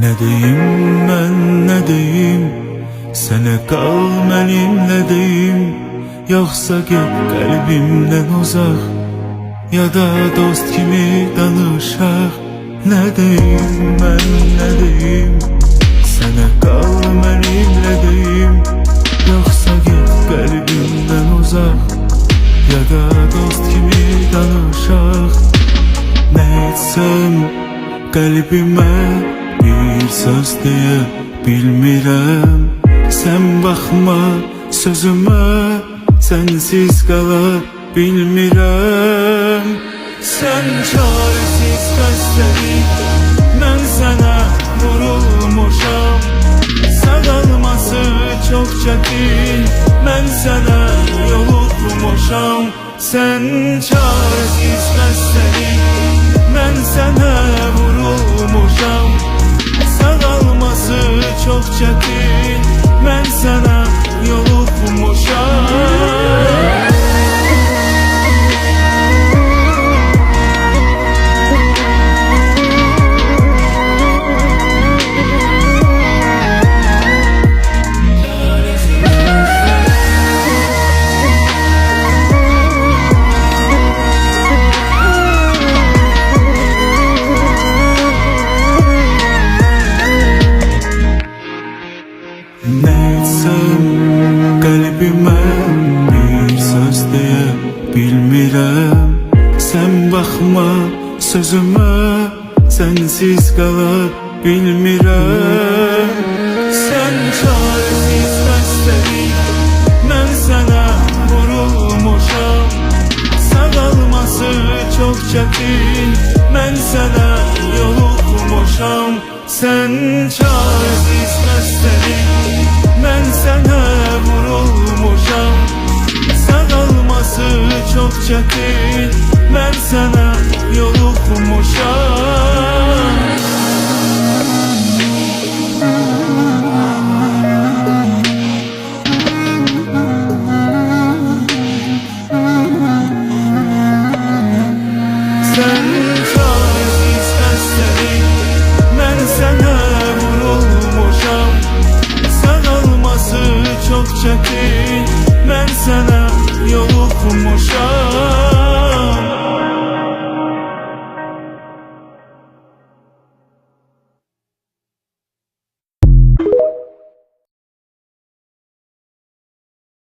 Ne deyim ben, ne deyim, sənə qal mənimlə deyim, yoxsa get qəlbimdən uzaq, ya da dost kimi danışaq. Ne deyim ben, ne deyim, sənə qal mənimlə deyim, yoxsa get qəlbimdən uzaq, ya da dost kimi danışaq. Ne etsəm qəlbimə bir söz deyə bilmirəm, sən baxma sözümə, sənsiz qala bilmirəm. Sən çarəsiz xəstəlik, mən sənə vurulmuşam, sağalması çox çətin, mən sənə yoluxmuşam. Sən çarəsiz xəstəlik, mən sənə vurulmuşam, sağalması çox çətin, mən sənə yoluxmuşam. Ne etsəm qəlbimə bir söz deyə bilmirəm, sən baxma sözümə, sənsiz qala bilmirəm. Sən çarəsiz xəstəlik, mən sənə vurulmuşam, sağalması çox çətin, mən sənə yoluxmuşam. Sən çarəsiz xəstəlik, mən sənə vurulmuşam, sağalması çox çətin, mən sənə yoluxmuşam.